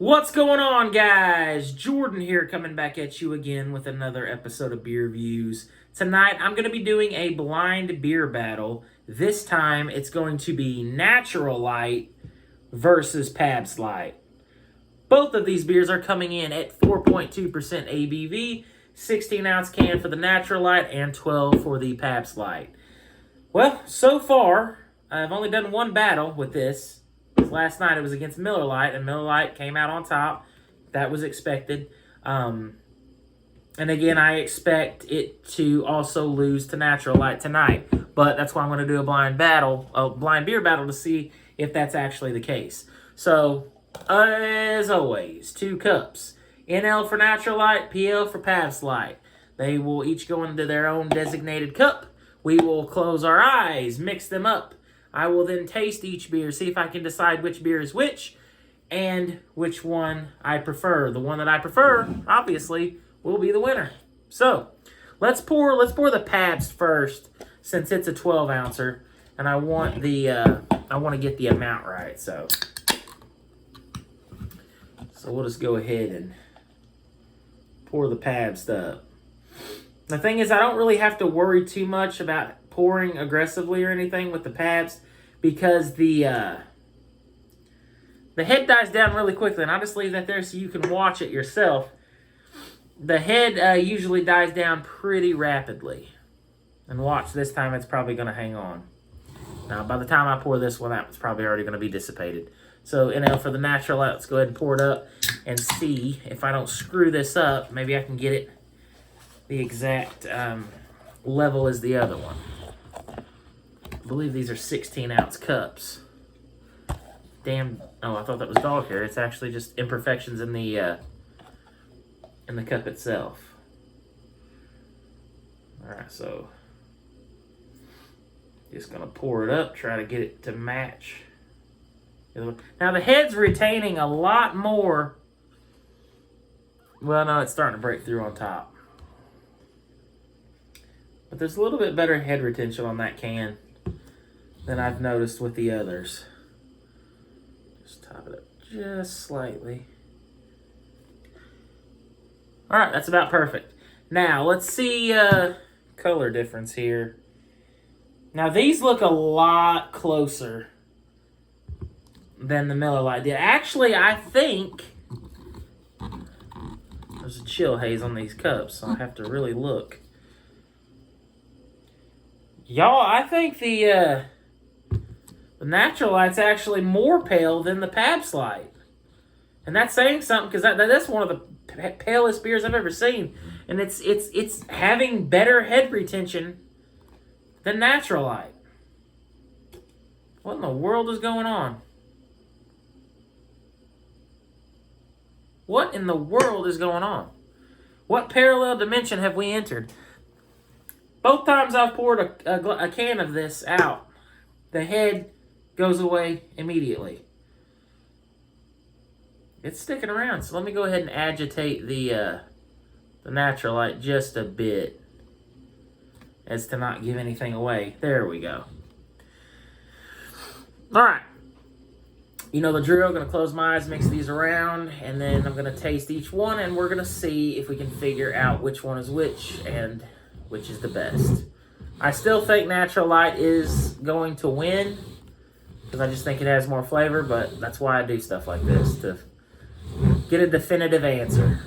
What's going on, guys? Jordan here, coming back at you again with another episode of Beer Views. Tonight, I'm going to be doing a blind beer battle. This time, it's going to be Natural Light versus Pabst Light. Both of these beers are coming in at 4.2% ABV, 16-ounce can for the Natural Light, and 12 for the Pabst Light. Well, so far, I've only done one battle with this. Last night it was against Miller Lite, and Miller Lite came out on top. That was expected. And again, I expect it to also lose to Natural Light tonight. But that's why I'm going to do a blind beer battle to see if that's actually the case. So, as always, 2 cups. NL for Natural Light, PL for Pabst Light. They will each go into their own designated cup. We will close our eyes, mix them up. I will then taste each beer, see if I can decide which beer is which, and which one I prefer. The one that I prefer, obviously, will be the winner. So, let's pour the Pabst first, since it's a 12-ouncer, and I want to get the amount right. So we'll just go ahead and pour the Pabst up. The thing is, I don't really have to worry too much about pouring aggressively or anything with the Pabst, because the head dies down really quickly, and I'll just leave that there so you can watch it yourself. The head usually dies down pretty rapidly. And watch, this time it's probably going to hang on. Now, by the time I pour this one out, it's probably already going to be dissipated. So, NL for the Natural Light, let's go ahead and pour it up and see if I don't screw this up. Maybe I can get it the exact level as the other one. I believe these are 16-ounce cups. Damn! Oh, I thought that was dog hair. It's actually just imperfections in the cup itself. All right, so just gonna pour it up, try to get it to match. Now the head's retaining a lot more. Well, no, it's starting to break through on top. But there's a little bit better head retention on that can than I've noticed with the others. Just top it up just slightly. All right, that's about perfect. Now, let's see color difference here. Now, these look a lot closer than the Miller Lite did. Actually, I think there's a chill haze on these cups, so I have to really look. Y'all, I think the Natural Light's actually more pale than the Pabst Light. And that's saying something, because that's one of the palest beers I've ever seen. And it's having better head retention than Natural Light. What in the world is going on? What in the world is going on? What parallel dimension have we entered? Both times I've poured a can of this out, the head goes away immediately. It's sticking around, so let me go ahead and agitate the Natural Light just a bit, as to not give anything away. There we go. All right. You know the drill. I'm going to close my eyes, mix these around, and then I'm going to taste each one, and we're going to see if we can figure out which one is which and which is the best. I still think Natural Light is going to win, because I just think it has more flavor, but that's why I do stuff like this, to get a definitive answer.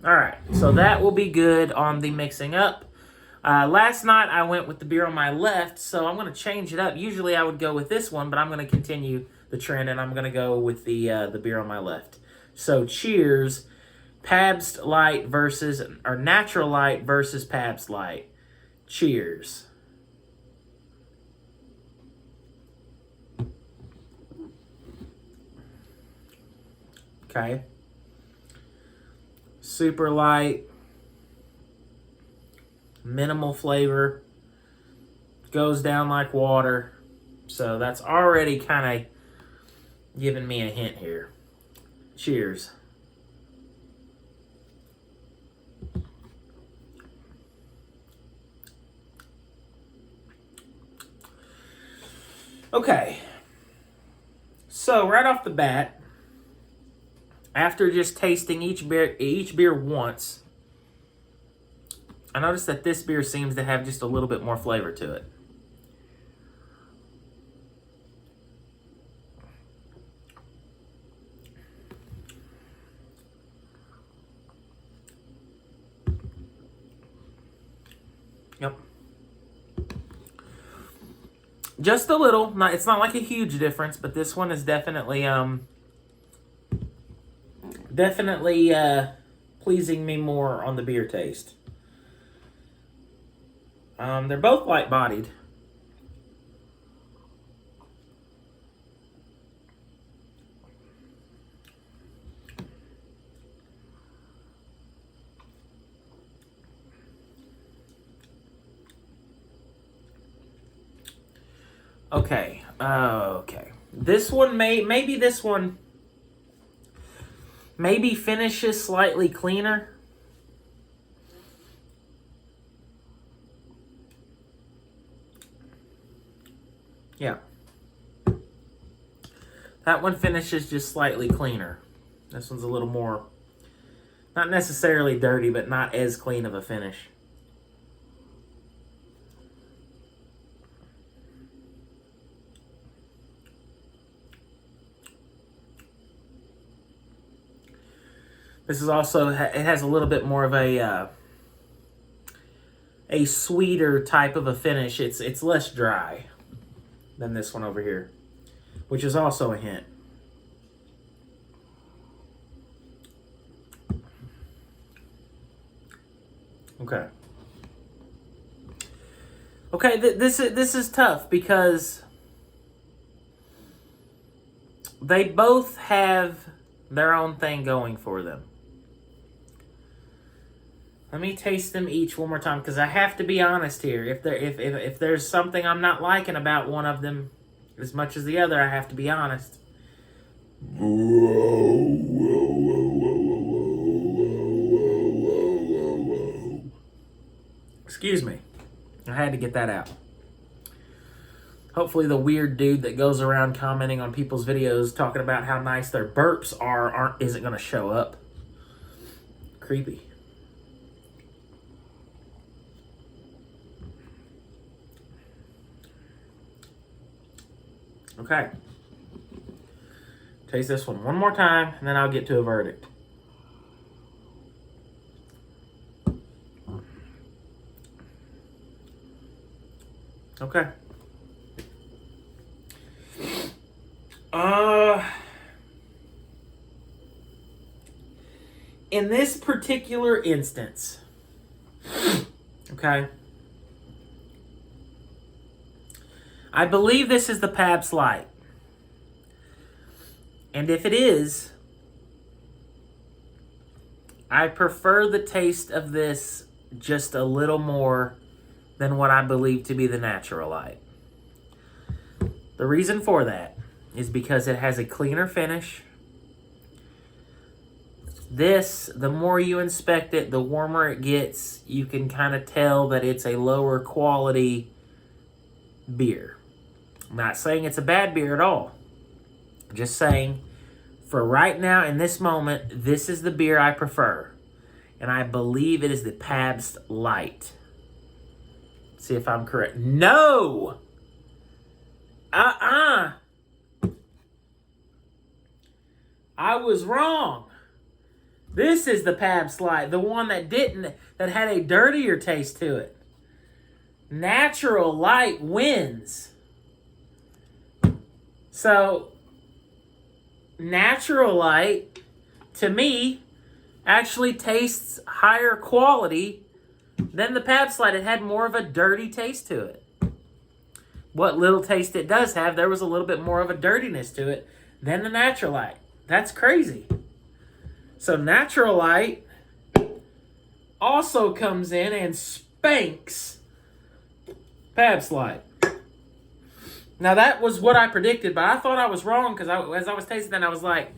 All right, so that will be good on the mixing up. Last night I went with the beer on my left, so I'm going to change it up. Usually I would go with this one, but I'm going to continue the trend, and I'm going to go with the beer on my left. So cheers, Pabst Light or Natural Light versus Pabst Light. Cheers. Okay. Super light. Minimal flavor. Goes down like water. So that's already kind of giving me a hint here. Cheers. Okay. So right off the bat, after just tasting each beer once, I noticed that this beer seems to have just a little bit more flavor to it. Yep. Just a little. It's not like a huge difference, but this one is definitely pleasing me more on the beer taste. They're both light-bodied. Okay. Okay. This one maybe this one maybe finishes slightly cleaner. Yeah. That one finishes just slightly cleaner. This one's a little more, not necessarily dirty, but not as clean of a finish. This is also, it has a little bit more of a sweeter type of a finish. It's less dry than this one over here, which is also a hint. Okay. Okay, this is tough because they both have their own thing going for them. Let me taste them each one more time because I have to be honest here. If there's something I'm not liking about one of them as much as the other, I have to be honest. Excuse me. I had to get that out. Hopefully the weird dude that goes around commenting on people's videos talking about how nice their burps isn't going to show up. Creepy. Okay. Taste this one more time, and then I'll get to a verdict. Okay. In this particular instance, okay, I believe this is the Pabst Light. And if it is, I prefer the taste of this just a little more than what I believe to be the Natural Light. The reason for that is because it has a cleaner finish. This, the more you inspect it, the warmer it gets. You can kind of tell that it's a lower quality beer. I'm not saying it's a bad beer at all. Just saying, for right now, in this moment, this is the beer I prefer. And I believe it is the Pabst Light. Let's see if I'm correct. No! I was wrong. This is the Pabst Light, the one that had a dirtier taste to it. Natural Light wins. So, Natural Light, to me, actually tastes higher quality than the Pabst Light. It had more of a dirty taste to it. What little taste it does have, there was a little bit more of a dirtiness to it than the Natural Light. That's crazy. So Natural Light also comes in and spanks Pabst Light. Now that was what I predicted, but I thought I was wrong because as I was tasting that, I was like,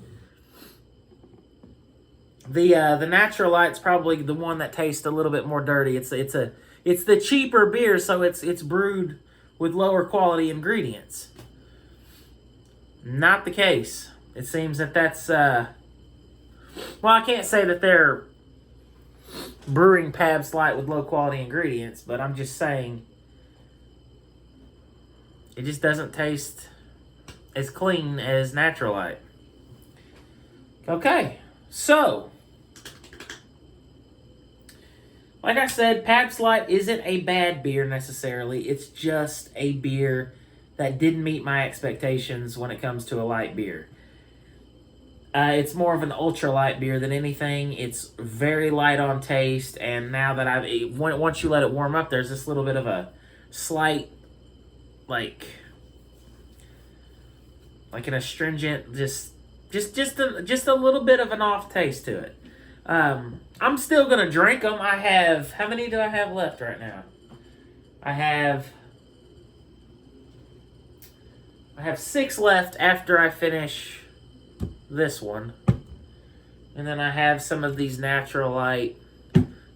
the Natural Light's probably the one that tastes a little bit more dirty. It's the cheaper beer, so it's brewed with lower quality ingredients. Not the case. It seems that's Well, I can't say that they're brewing Pabst Light with low-quality ingredients, but I'm just saying it just doesn't taste as clean as Natural Light. Okay, so like I said, Pabst Light isn't a bad beer necessarily. It's just a beer that didn't meet my expectations when it comes to a light beer. It's more of an ultra-light beer than anything. It's very light on taste, and now that once you let it warm up, there's this little bit of a slight, like an astringent, just a little bit of an off taste to it. I'm still gonna drink them. How many do I have left right now? I have 6 left after I finish this one. And then I have some of these Natural Light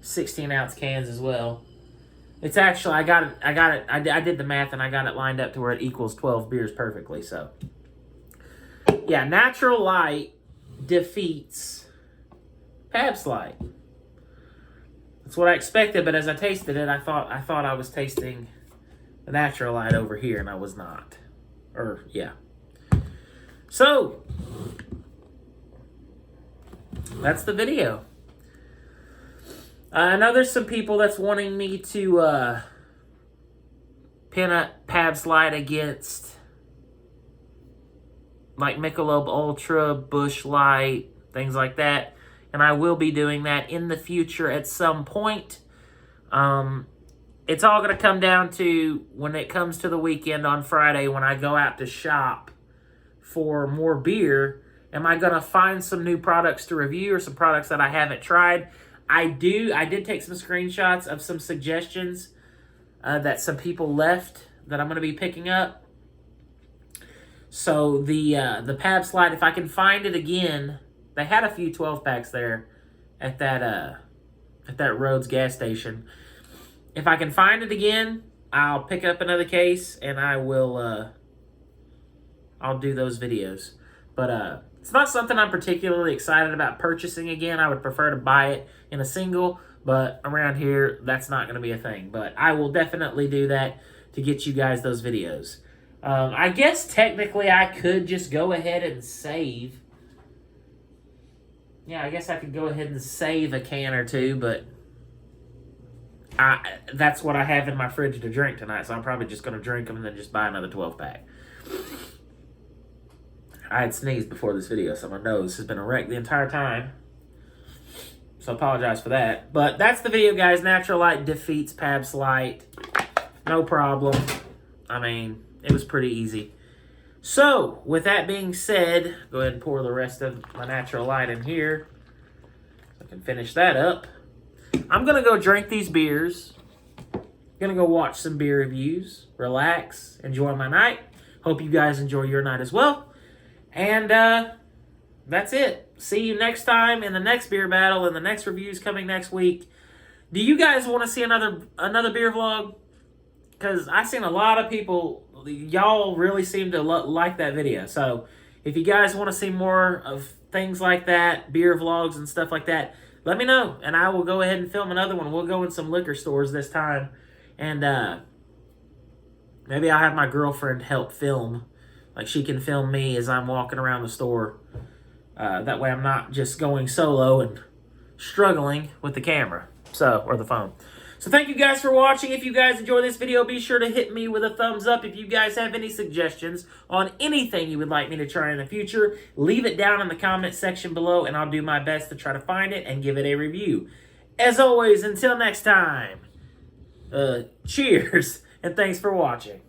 16-ounce cans as well. It's actually, I did the math and I got it lined up to where it equals 12 beers perfectly, so. Yeah, Natural Light defeats Pabst Light. That's what I expected, but as I tasted it, I thought I was tasting the Natural Light over here, and I was not. Yeah. So, that's the video. I know there's some people that's wanting me to pin up Pabst Light against like Michelob Ultra, Busch Light, things like that. And I will be doing that in the future at some point. It's all going to come down to when it comes to the weekend on Friday when I go out to shop for more beer. Am I going to find some new products to review or some products that I haven't tried? I did take some screenshots of some suggestions that some people left that I'm going to be picking up. So the Pabst Light, if I can find it again, they had a few 12-packs there at that Rhodes gas station. If I can find it again, I'll pick up another case and I will I'll do those videos. But it's not something I'm particularly excited about purchasing again. I would prefer to buy it in a single, but around here, that's not going to be a thing. But I will definitely do that to get you guys those videos. I guess technically I could just go ahead and save. Yeah, I guess I could go ahead and save a can or two, but that's what I have in my fridge to drink tonight, so I'm probably just going to drink them and then just buy another 12-pack. I had sneezed before this video, so my nose has been erect the entire time. So I apologize for that. But that's the video, guys. Natural Light defeats Pabst Light. No problem. I mean, it was pretty easy. So, with that being said, go ahead and pour the rest of my Natural Light in here. I can finish that up. I'm going to go drink these beers. Going to go watch some beer reviews. Relax. Enjoy my night. Hope you guys enjoy your night as well. And that's it. See you next time in the next beer battle and the next reviews coming next week. Do you guys want to see another beer vlog? Because I've seen a lot of people, y'all really seem to like that video. So if you guys want to see more of things like that, beer vlogs and stuff like that, let me know. And I will go ahead and film another one. We'll go in some liquor stores this time. And maybe I'll have my girlfriend help film. Like, she can film me as I'm walking around the store. That way I'm not just going solo and struggling with the camera. Or the phone. So thank you guys for watching. If you guys enjoyed this video, be sure to hit me with a thumbs up. If you guys have any suggestions on anything you would like me to try in the future, leave it down in the comment section below, and I'll do my best to try to find it and give it a review. As always, until next time, cheers, and thanks for watching.